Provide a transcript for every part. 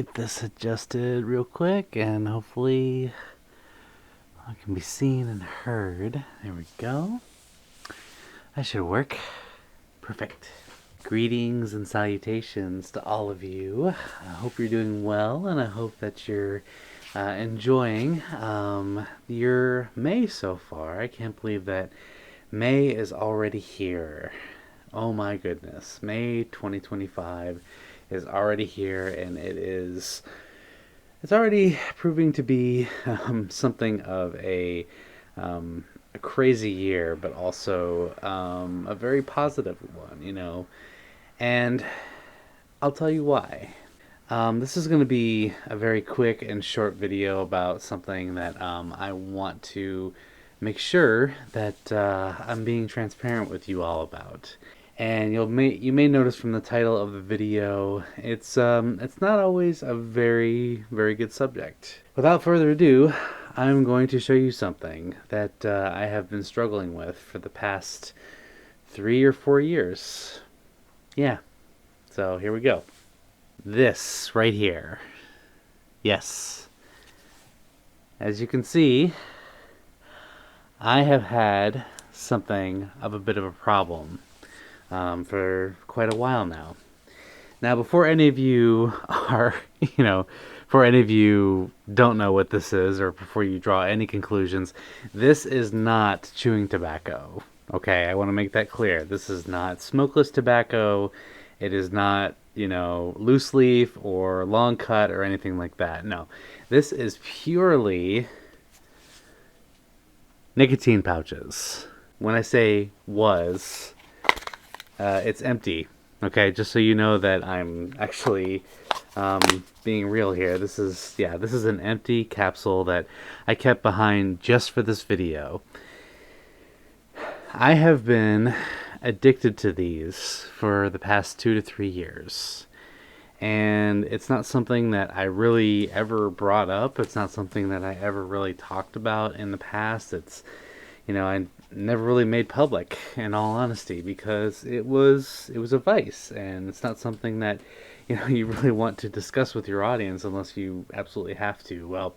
get this adjusted real quick and hopefully I can be seen and heard. There we go. That should work. Perfect. Greetings and salutations to all of you. I hope you're doing well, and I hope that you're enjoying your May so far. I can't believe that May is already here. Oh my goodness. May 2025 is already here, and it's already proving to be something of a crazy year, but also a very positive one. And I'll tell you why. This is going to be a very quick and short video about something that I want to make sure that I'm being transparent with you all about. And you may notice from the title of the video, it's not always a very good subject. Without further ado, I'm going to show you something that I have been struggling with for the past 3 or 4 years. Yeah, so here we go. This right here. Yes. As you can see, I have had something of a bit of a problem for quite a while now. Now, before any of you are, before any of you don't know what this is, or before you draw any conclusions, this is not chewing tobacco. Okay, I want to make that clear. This is not smokeless tobacco. It is not, loose leaf or long cut or anything like that. No, this is purely nicotine pouches. When I say was, it's empty. Okay, just so you know that I'm actually being real here. This is an empty capsule that I kept behind just for this video. I have been addicted to these for the past 2 to 3 years. And it's not something that I really ever brought up. It's not something that I ever really talked about in the past. It's, I never really made public, in all honesty, because it was a vice, and it's not something that you really want to discuss with your audience unless you absolutely have to. Well,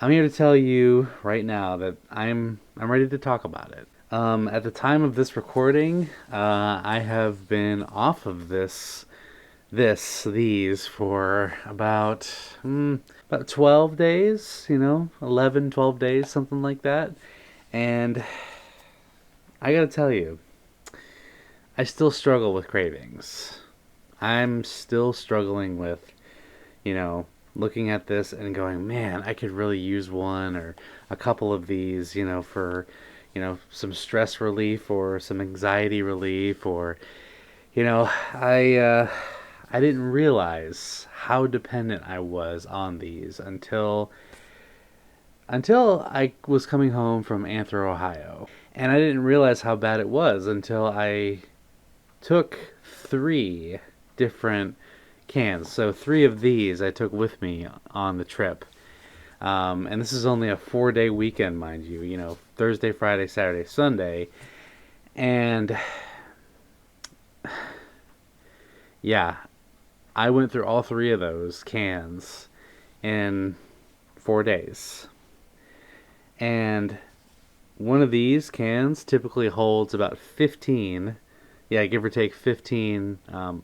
I'm here to tell you right now that I'm ready to talk about it. At the time of this recording, I have been off of these for about 12 days, 11, 12 days, something like that. And I gotta tell you, I still struggle with cravings. I'm still struggling with, looking at this and going, man, I could really use one or a couple of these, for, some stress relief or some anxiety relief, or, I didn't realize how dependent I was on these until I was coming home from Anthro, Ohio. And I didn't realize how bad it was until I took 3 different cans. So 3 of these I took with me on the trip. And this is only a 4-day weekend, mind you, Thursday, Friday, Saturday, Sunday. And yeah, I went through all 3 of those cans in 4 days. And one of these cans typically holds about 15, give or take 15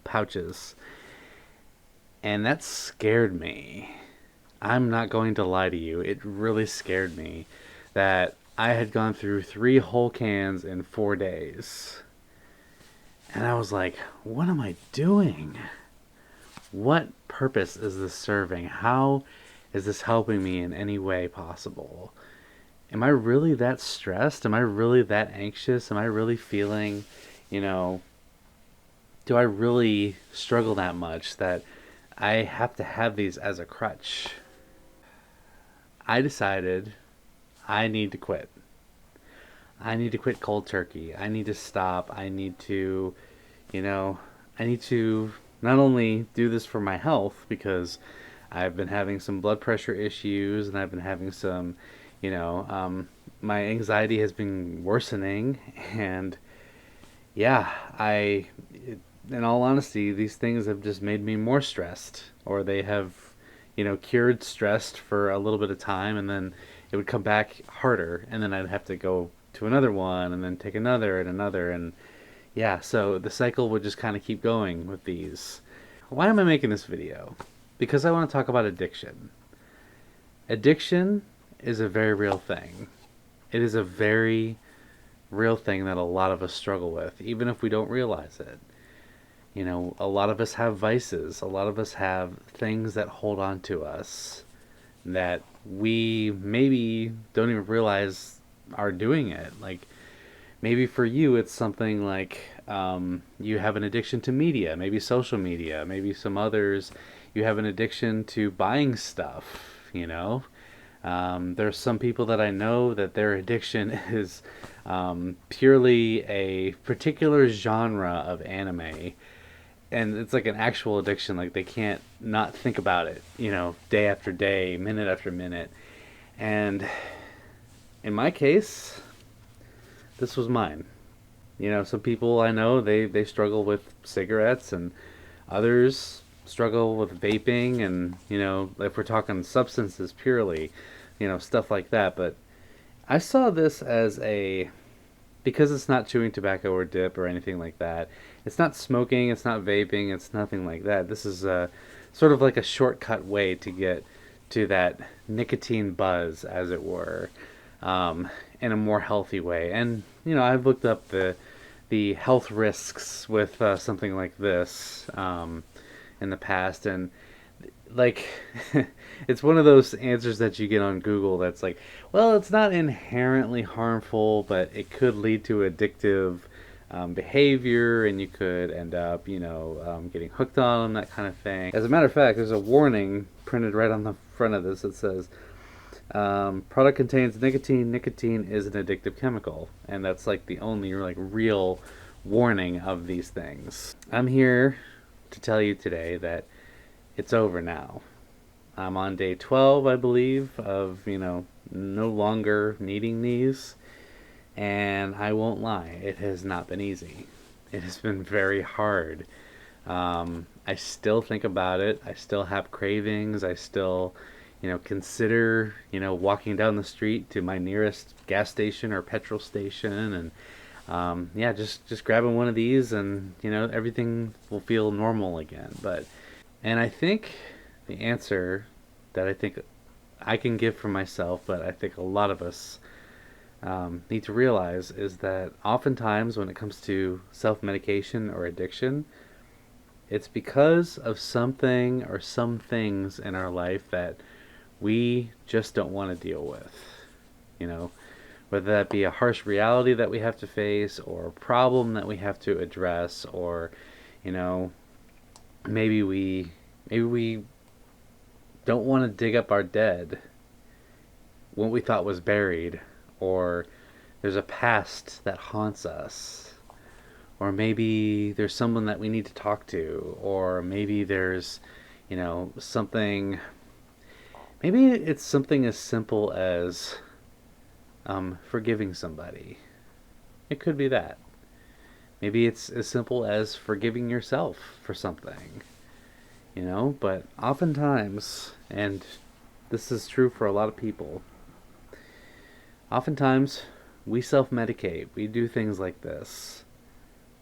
pouches. And that scared me. I'm not going to lie to you. It really scared me that I had gone through 3 whole cans in 4 days. And I was like, what am I doing? What purpose is this serving? How is this helping me in any way possible? Am I really that stressed? Am I really that anxious? Am I really feeling, do I really struggle that much that I have to have these as a crutch? I decided I need to quit. I need to quit cold turkey. I need to stop. I need to, not only do this for my health, because I've been having some blood pressure issues and I've been having some, my anxiety has been worsening, and in all honesty, these things have just made me more stressed, or they have, cured stressed for a little bit of time, and then it would come back harder, and then I'd have to go to another one, and then take another and another, and yeah, so the cycle would just kind of keep going with these. Why am I making this video? Because I want to talk about addiction. Addiction is a very real thing. It is a very real thing that a lot of us struggle with, even if we don't realize it. A lot of us have vices. A lot of us have things that hold on to us that we maybe don't even realize are doing it. Like, maybe for you, it's something like you have an addiction to media, maybe social media. Maybe some others, you have an addiction to buying stuff. There's some people that I know that their addiction is purely a particular genre of anime. And it's like an actual addiction. Like, they can't not think about it, day after day, minute after minute. And in my case, this was mine. Some people I know, they struggle with cigarettes, and others struggle with vaping, and, if we're talking substances purely, stuff like that. But I saw this as because it's not chewing tobacco or dip or anything like that. It's not smoking, it's not vaping, it's nothing like that. This is sort of like a shortcut way to get to that nicotine buzz, as it were, in a more healthy way. And, I've looked up the health risks with something like this in the past, and like it's one of those answers that you get on Google that's like, well, it's not inherently harmful, but it could lead to addictive behavior, and you could end up, getting hooked on them, that kind of thing. As a matter of fact, there's a warning printed right on the front of this that says, product contains nicotine. Nicotine is an addictive chemical, and that's like the only real warning of these things. I'm here to tell you today that it's over now. I'm on day 12, I believe, of, no longer needing these. And I won't lie, it has not been easy. It has been very hard. I still think about it. I still have cravings. I still, consider, walking down the street to my nearest gas station or petrol station, and yeah, just grabbing one of these, and everything will feel normal again. And I think the answer that I think I can give for myself, but I think a lot of us need to realize, is that oftentimes when it comes to self-medication or addiction, it's because of something or some things in our life that we just don't want to deal with. Whether that be a harsh reality that we have to face, or a problem that we have to address, or maybe we don't want to dig up our dead, what we thought was buried, or there's a past that haunts us, or maybe there's someone that we need to talk to, or maybe there's something, maybe it's something as simple as forgiving somebody. It could be that. Maybe it's as simple as forgiving yourself for something. But oftentimes, and this is true for a lot of people, oftentimes we self-medicate. We do things like this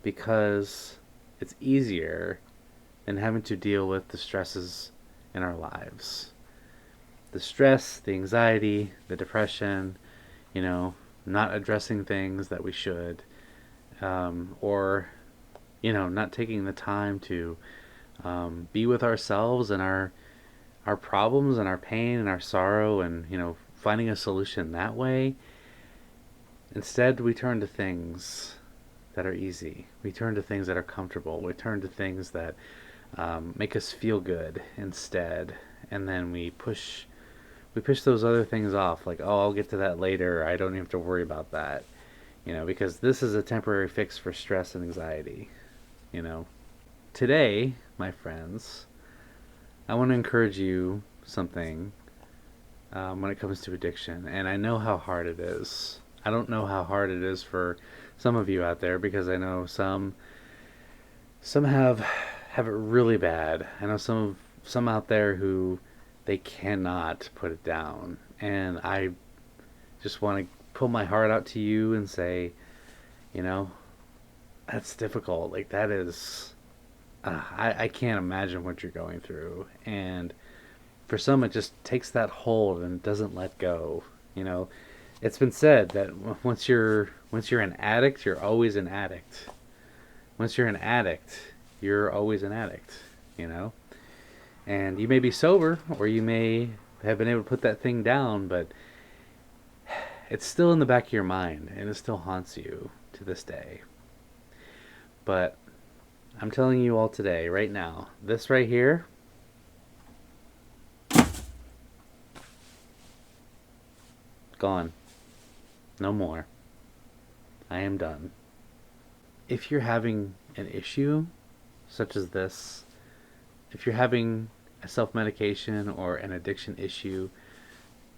because it's easier than having to deal with the stresses in our lives. The stress, the anxiety, the depression, not addressing things that we should, or, not taking the time to be with ourselves and our problems and our pain and our sorrow, and finding a solution that way. Instead, we turn to things that are easy. We turn to things that are comfortable. We turn to things that make us feel good instead, and then we push those other things off, like, oh, I'll get to that later, I don't even have to worry about that, because this is a temporary fix for stress and anxiety. Today, my friends, I want to encourage you something when it comes to addiction. And I know how hard it is. I don't know how hard it is for some of you out there, because I know some Some have it really bad. I know some out there who they cannot put it down, and I just want to pull my heart out to you and say, you know, that's difficult. Like that is, I can't imagine what you're going through, and for some it just takes that hold and doesn't let go. You know, it's been said that once you're an addict, you're always an addict. Once you're an addict, you're always an addict. You know, and you may be sober or you may have been able to put that thing down, but it's still in the back of your mind and it still haunts you to this day. But I'm telling you all today, right now, this right here, gone. No more. I am done. If you're having an issue such as this, if you're having a self-medication or an addiction issue,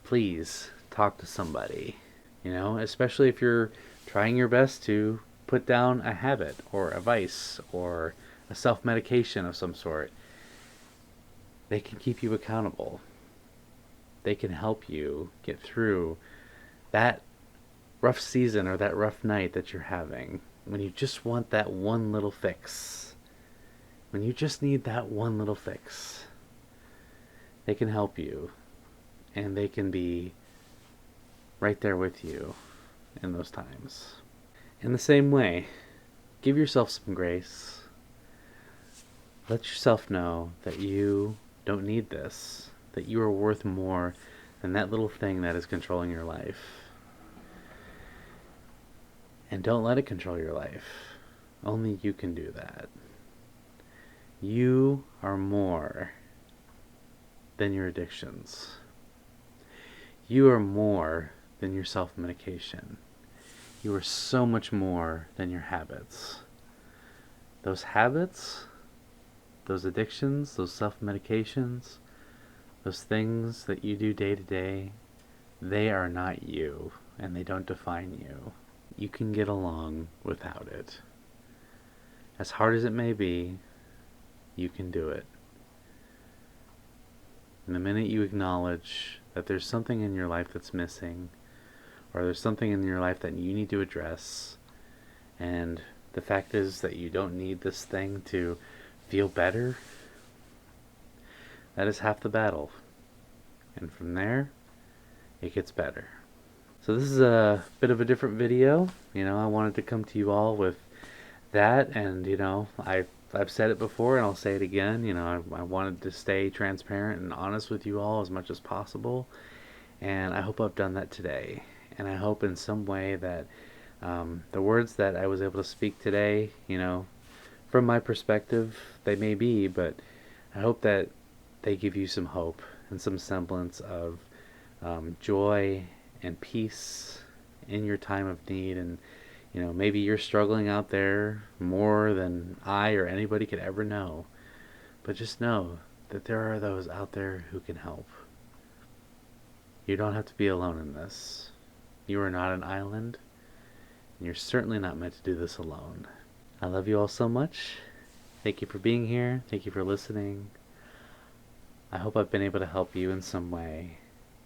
please talk to somebody. You know, especially if you're trying your best to put down a habit or a vice or a self-medication of some sort. They can keep you accountable. They can help you get through that rough season or that rough night that you're having, when you just want that one little fix, when you just need that one little fix. They can help you, and they can be right there with you in those times. In the same way, give yourself some grace. Let yourself know that you don't need this, that you are worth more than that little thing that is controlling your life. And don't let it control your life. Only you can do that. You are more than your addictions. You are more than your self-medication. You are so much more than your habits. Those habits, those addictions, those self-medications, those things that you do day to day, they are not you, and they don't define you. You can get along without it. As hard as it may be, you can do it. And the minute you acknowledge that there's something in your life that's missing, or there's something in your life that you need to address, and the fact is that you don't need this thing to feel better, that is half the battle. And from there, it gets better. So this is a bit of a different video. You know, I wanted to come to you all with that, and you know, I've said it before and I'll say it again. You know, I wanted to stay transparent and honest with you all as much as possible, and I hope I've done that today. And I hope in some way that the words that I was able to speak today, you know, from my perspective, they may be, but I hope that they give you some hope and some semblance of joy and peace in your time of need. And you know, maybe you're struggling out there more than I or anybody could ever know, but just know that there are those out there who can help. You don't have to be alone in this. You are not an island, and you're certainly not meant to do this alone. I love you all so much. Thank you for being here. Thank you for listening. I hope I've been able to help you in some way,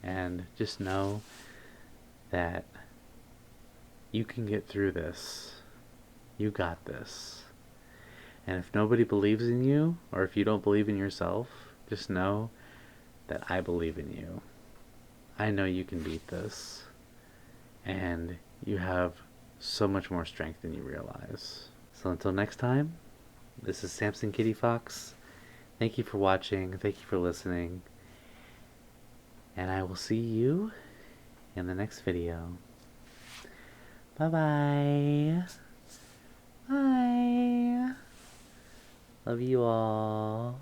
and just know that you can get through this. You got this. And if nobody believes in you, or if you don't believe in yourself, just know that I believe in you. I know you can beat this. And you have so much more strength than you realize. So until next time, this is Samson Kitty Fox. Thank you for watching. Thank you for listening. And I will see you in the next video. Bye-bye. Bye. Love you all.